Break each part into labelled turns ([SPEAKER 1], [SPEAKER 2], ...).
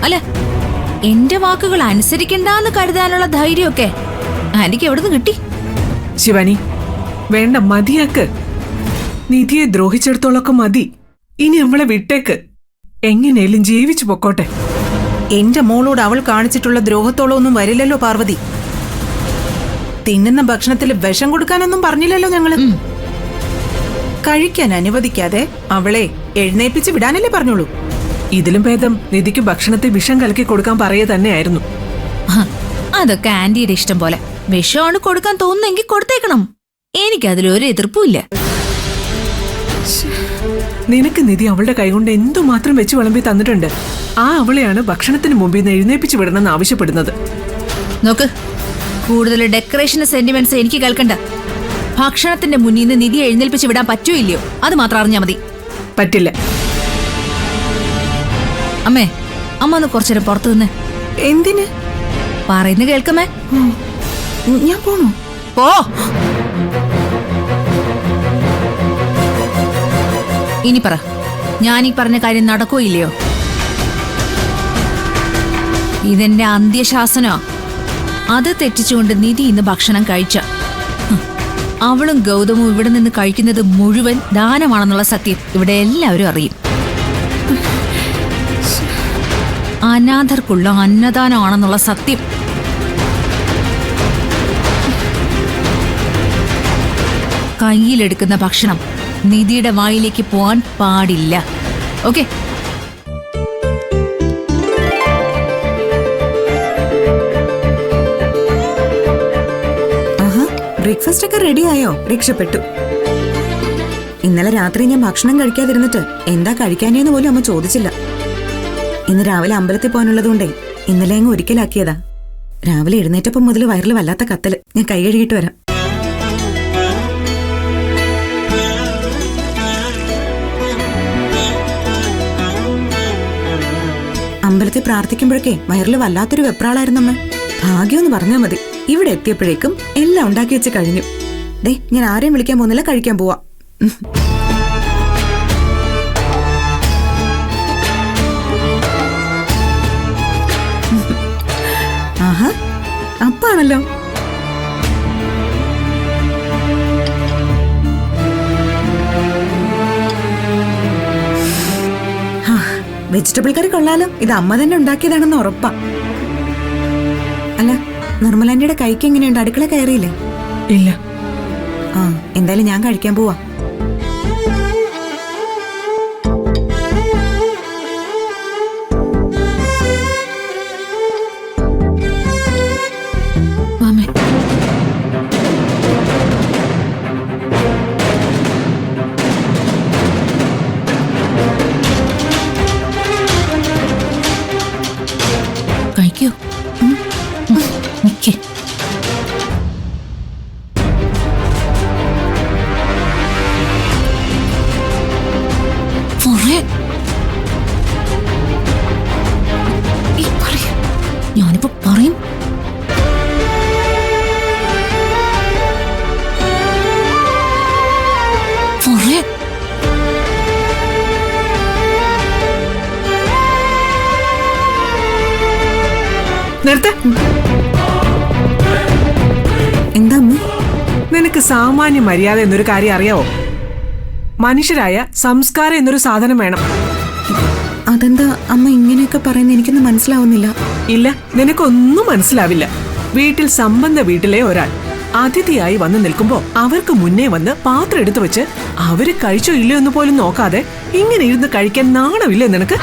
[SPEAKER 1] അല്ല, എന്റെ വാക്കുകൾ അനുസരിക്കണ്ടെന്ന് കരുതാനുള്ള ധൈര്യമൊക്കെ ആന്റിക്ക് എവിടുന്ന് കിട്ടി?
[SPEAKER 2] ശിവാനി, വേണ്ട, മതിയാക്ക്. നിധിയെ ദ്രോഹിച്ചിടത്തോളൊക്കെ മതി. ഇനി അവളെ വിട്ടേക്ക്. എങ്ങനെയും ജീവിച്ചു പൊക്കോട്ടെ.
[SPEAKER 3] എന്റെ മോളോട് അവൾ കാണിച്ചിട്ടുള്ള ദ്രോഹത്തോളം ഒന്നും വരില്ലല്ലോ പാർവതി. തിന്നുന്ന ഭക്ഷണത്തിൽ വിഷം കൊടുക്കാനൊന്നും പറഞ്ഞില്ലല്ലോ ഞങ്ങള്. കഴിക്കാൻ അനുവദിക്കാതെ അവളെ എഴുന്നേപ്പിച്ച് വിടാനല്ലേ പറഞ്ഞോളൂ.
[SPEAKER 2] ഇതിലും ഭേദം നിധിക്ക് ഭക്ഷണത്തിൽ വിഷം കലക്കി കൊടുക്കാൻ പറയുക തന്നെയായിരുന്നു.
[SPEAKER 1] അതൊക്കെ ആന്റിയുടെ ഇഷ്ടം പോലെ. വിഷമാണ് കൊടുക്കാൻ തോന്നുന്നെങ്കിൽ കൊടുത്തേക്കണം. എനിക്കതിലൊരു എതിർപ്പുമില്ല.
[SPEAKER 2] നിനക്ക് നിധി അവളുടെ കൈകൊണ്ട് എന്തുമാത്രം വെച്ച് വിളമ്പി തന്നിട്ടുണ്ട്. ആ അവളെയാണ് ഭക്ഷണത്തിന് മുമ്പിൽ നിന്ന് എഴുന്നേപ്പിച്ച് വിടണമെന്ന് ആവശ്യപ്പെടുന്നത്.
[SPEAKER 1] നോക്ക്, കൂടുതൽ ഡെക്കറേഷൻ സെന്റിമെന്റ്സ് എനിക്ക് കേൾക്കണ്ട. ഭക്ഷണത്തിന്റെ മുന്നിൽ നിന്ന് നിധി എഴുന്നേൽപ്പിച്ച് വിടാൻ പറ്റോ ഇല്ലയോ അത് മാത്രം അറിഞ്ഞാൽ മതി.
[SPEAKER 2] പറ്റില്ല.
[SPEAKER 1] അമ്മേ, അമ്മ ഒന്ന് കുറച്ചേരം പുറത്തു നിന്ന്.
[SPEAKER 3] എന്തിന്?
[SPEAKER 1] പറയുന്ന കേൾക്കമേ.
[SPEAKER 3] ഞാൻ പോണോ?
[SPEAKER 1] പോ. ഇനി പറ, ഞാൻ ഈ പറഞ്ഞ കാര്യം നടക്കോ ഇല്ലയോ? ഇതെന്റെ അന്ത്യശാസനോ? അത് തെറ്റിച്ചുകൊണ്ട് നിധി ഇന്ന് ഭക്ഷണം കഴിച്ച അവളും ഗൗതമും ഇവിടെ നിന്ന് കഴിക്കുന്നത് മുഴുവൻ ദാനമാണെന്നുള്ള സത്യം ഇവിടെ എല്ലാവരും അറിയും. അനാഥർക്കുള്ള അന്നദാനമാണെന്നുള്ള സത്യം. കയ്യിലെടുക്കുന്ന ഭക്ഷണം നിധിയുടെ വായിലേക്ക് പോവാൻ പാടില്ല. ഓക്കെ?
[SPEAKER 3] ബ്രേക്ക്ഫാസ്റ്റ് ഒക്കെ റെഡി ആയോ? രക്ഷപ്പെട്ടു. ഇന്നലെ രാത്രി ഞാൻ ഭക്ഷണം കഴിക്കാതിരുന്നിട്ട് എന്താ കഴിക്കാനേന്ന് പോലും അമ്മ ചോദിച്ചില്ല. ഇന്ന് രാവിലെ അമ്പലത്തിൽ പോകാനുള്ളതുകൊണ്ടേ ഇന്നലെ അങ്ങ് ഒരിക്കലാക്കിയതാ. രാവിലെ എഴുന്നേറ്റപ്പം മുതൽ വയറിൽ വല്ലാത്ത കത്തല്. ഞാൻ കൈ കഴുകിയിട്ട് വരാം. അമ്പലത്തിൽ പ്രാർത്ഥിക്കുമ്പോഴൊക്കെ വയറിൽ വല്ലാത്തൊരു വെപ്രാളായിരുന്നമ്മ. ഭാഗ്യമെന്ന് പറഞ്ഞാൽ മതി. ഇവിടെ എത്തിയപ്പോഴേക്കും എല്ലാം ഉണ്ടാക്കി വെച്ച് കഴിഞ്ഞു. ദേ, ഞാൻ ആരെയും വിളിക്കാൻ പോകുന്നില്ല, കഴിക്കാൻ പോവാ. ആഹാ, അപ്പാണല്ലോ. വെജിറ്റബിൾ കറി കൊള്ളാലോ. ഇത് അമ്മ തന്നെ ഉണ്ടാക്കിയതാണെന്ന് ഉറപ്പാ. അല്ല, നിർമ്മലാന്റിയുടെ കൈക്ക് എങ്ങനെയുണ്ട്? അടുക്കള കയറിയില്ലേ?
[SPEAKER 2] ഇല്ല.
[SPEAKER 3] ആ, എന്തായാലും ഞാൻ കഴിക്കാൻ പോവാ.
[SPEAKER 1] കഴിക്കോ? നിക്കേ. ഞാനിപ്പോ പറയും.
[SPEAKER 2] നിർത്ത.
[SPEAKER 3] എന്താ അമ്മ?
[SPEAKER 2] നിനക്ക് സാമാന്യ മര്യാദ എന്നൊരു കാര്യം അറിയാവോ? മനുഷ്യരായ സംസ്കാരം എന്നൊരു സാധനം വേണം.
[SPEAKER 3] അതെന്താ അമ്മ ഇങ്ങനെയൊക്കെ പറയുന്നത്? എനിക്കൊന്നും മനസ്സിലാവുന്നില്ല.
[SPEAKER 2] ഇല്ല, നിനക്കൊന്നും മനസ്സിലാവില്ല. വീട്ടിൽ സംബന്ധ വീട്ടിലെ ഒരാൾ അതിഥിയായി വന്നു നിൽക്കുമ്പോ അവർക്ക് മുന്നേ വന്ന് പാത്രം എടുത്തു വെച്ച് അവര് കഴിച്ചോ ഇല്ലയോ എന്ന് പോലും നോക്കാതെ ഇങ്ങനെ ഇരുന്ന് കഴിക്കാൻ നാണമില്ലേ നിനക്ക്?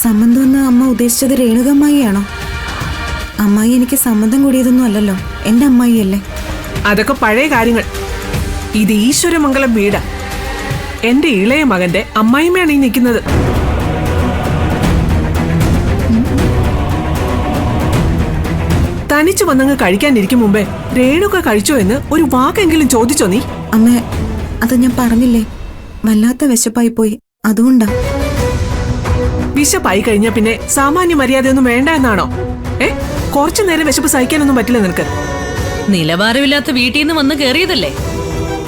[SPEAKER 3] സംബന്ധം എന്ന് അമ്മ ഉദ്ദേശിച്ചത് രേണുകമ്മായിയാണോ? അമ്മായി എനിക്ക് സംബന്ധം കൂടിയതൊന്നും അല്ലല്ലോ. എന്റെ അമ്മായിയല്ലേ.
[SPEAKER 2] അതൊക്കെ പഴയ കാര്യങ്ങൾ. ഇത് ഈശ്വരമംഗലം വീടാ. എന്റെ ഇളയ മകന്റെ അമ്മായിമ്മയാണ് ഈ നിൽക്കുന്നത്. തനിച്ചു വന്നങ്ങ് കഴിക്കാനിരിക്കും മുമ്പേ രേണുക കഴിച്ചോ എന്ന് ഒരു വാക്കെങ്കിലും ചോദിച്ചോ നീ?
[SPEAKER 3] അമ്മ, അത് ഞാൻ പറഞ്ഞില്ലേ, വല്ലാത്ത വിശപ്പായി പോയി, അതുകൊണ്ടാ.
[SPEAKER 2] വിശപ്പായി കഴിഞ്ഞാ പിന്നെ സാമാന്യ മര്യാദയൊന്നും വേണ്ട എന്നാണോ? കുറച്ചു നേരം വിശപ്പ് സഹിക്കാനൊന്നും പറ്റില്ല നിനക്ക്.
[SPEAKER 4] നിലവാരമില്ലാത്ത വീട്ടിൽ നിന്ന് വന്ന് കേറിയതല്ലേ?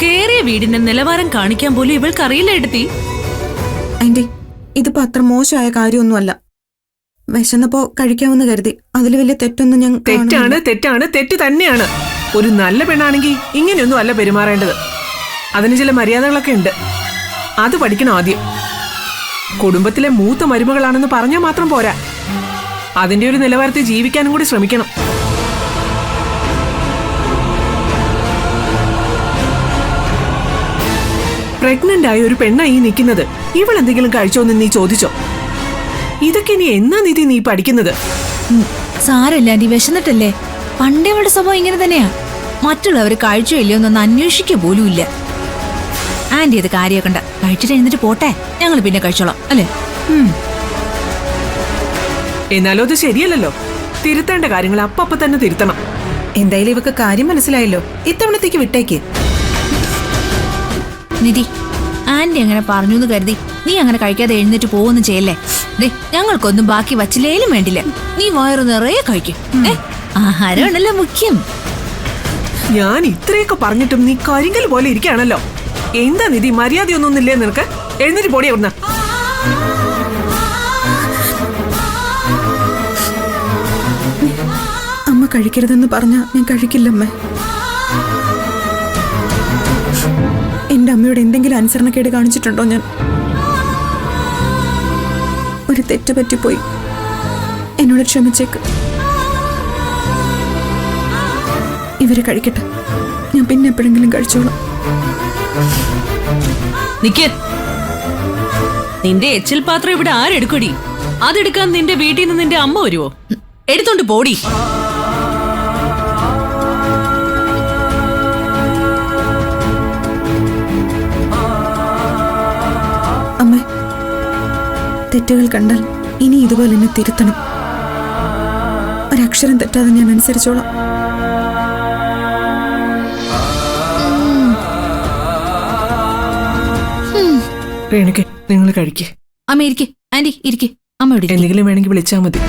[SPEAKER 4] കേറിയ വീടിന്റെ നിലവാരം കാണിക്കാൻ പോലും ഇവൾക്കറിയില്ല എടുത്തി.
[SPEAKER 3] ആന്റി, ഇതിപ്പോ അത്ര മോശമായ കാര്യമൊന്നുമല്ല. വിശന്നപ്പോ കഴിക്കാമെന്ന് കരുതി. അതിൽ വലിയ തെറ്റൊന്നും ഞാൻ
[SPEAKER 2] തെറ്റാണ് തെറ്റാണ് തെറ്റ് തന്നെയാണ്. ഒരു നല്ല പെണ്ണാണെങ്കിൽ ഇങ്ങനെയൊന്നും അല്ല പെരുമാറേണ്ടത്. അതിന് ചില മര്യാദകളൊക്കെ ഉണ്ട്. അത് പഠിക്കണം ആദ്യം. കുടുംബത്തിലെ മൂത്ത മരുമകളാണെന്ന് പറഞ്ഞാൽ മാത്രം പോരാ, അതിന്റെ ഒരു നിലവാരത്തിൽ ജീവിക്കാനും കൂടി ശ്രമിക്കണം. പ്രഗ്നന്റ് ആയ ഒരു പെണ്ണായി നിൽക്കുന്നത്. ഇവളെന്തെങ്കിലും കഴിച്ചോന്ന് നീ ചോദിച്ചോ? ഇതൊക്കെ ഇനി എന്നാ നിധി നീ പഠിക്കുന്നത്?
[SPEAKER 1] സാരല്ല ആന്റി, വിശന്നിട്ടല്ലേ. പണ്ടേ അവളുടെ സ്വഭാവം ഇങ്ങനെ തന്നെയാ. മറ്റുള്ളവർ കഴിച്ചോ ഇല്ലയോ എന്നൊന്ന് അന്വേഷിക്കുക പോലും ഇല്ല. ആന്റി അത് കാര്യമാക്കണ്ട. കഴിച്ചിട്ട് എഴുന്നിട്ട് പോട്ടെ, ഞങ്ങൾ പിന്നെ കഴിച്ചോളാം അല്ലേ?
[SPEAKER 2] എന്നാലും അത് ശരിയല്ലല്ലോ. തിരുത്തേണ്ട കാര്യങ്ങൾ അപ്പ തന്നെ തിരുത്തണം.
[SPEAKER 5] എന്തായാലും ഇവക്ക് കാര്യം മനസ്സിലായല്ലോ. ഇത്തവണത്തേക്ക് വിട്ടേക്ക്.
[SPEAKER 1] നിധി, ആന്റി അങ്ങനെ പറഞ്ഞു എന്ന് കരുതി നീ അങ്ങനെ കഴിക്കാതെ എഴുന്നേറ്റ് പോവൊന്നും ചെയ്യല്ലേ. ദേ, ഞങ്ങൾക്കൊന്നും ബാക്കി വച്ചില്ലേലും വേണ്ടില്ല. നീ വയറു നിറയെ കഴിക്കും. ആഹാരമാണല്ലോ മുഖ്യം.
[SPEAKER 2] ഞാൻ ഇത്രയൊക്കെ പറഞ്ഞിട്ടും നീ കരിങ്കൽ പോലെ ഇരിക്കുകയാണല്ലോ. എന്താ നിധി, മര്യാദയൊന്നുമില്ലേ നിനക്ക്? എഴുന്നേറ്റ് പോടി അവിടുന്ന്.
[SPEAKER 3] അമ്മ കഴിക്കരുതെന്ന് പറഞ്ഞാ ഞാൻ കഴിക്കില്ലമ്മേ. എന്റെ അമ്മയോട് എന്തെങ്കിലും അനുസരണക്കേട് കാണിച്ചിട്ടുണ്ടോ ഞാൻ? ഒരു തെറ്റ് പറ്റിപ്പോയി. എന്നോട് ക്ഷമിച്ചേക്ക്. ഇവര് കഴിക്കട്ടെ, ഞാൻ പിന്നെ എപ്പോഴെങ്കിലും കഴിച്ചോളാം.
[SPEAKER 4] നിക്ക്. നിന്റെ എച്ചിൽ പാത്രം ഇവിടെ ആരെടുക്കടി? അതെടുക്കാൻ നിന്റെ വീട്ടിൽ നിന്ന് നിന്റെ അമ്മ വരുവോ? എടുത്തോണ്ട് പോടി.
[SPEAKER 3] അമ്മേ, തെറ്റുകൾ കണ്ടാൽ ഇനി ഇതുപോലെ എന്നെ തിരുത്തണം. ഒരക്ഷരം തെറ്റാതെ ഞാൻ അനുസരിച്ചോളാം.
[SPEAKER 2] രേണുക്കെ, നിങ്ങൾ കഴിക്കേ.
[SPEAKER 1] അമ്മ ഇരിക്കെ. ആന്റി ഇരിക്കെ. അമ്മ ഇവിടെ ഇരിക്ക്.
[SPEAKER 2] എന്തെങ്കിലും വേണമെങ്കിൽ വിളിച്ചാൽ മതി.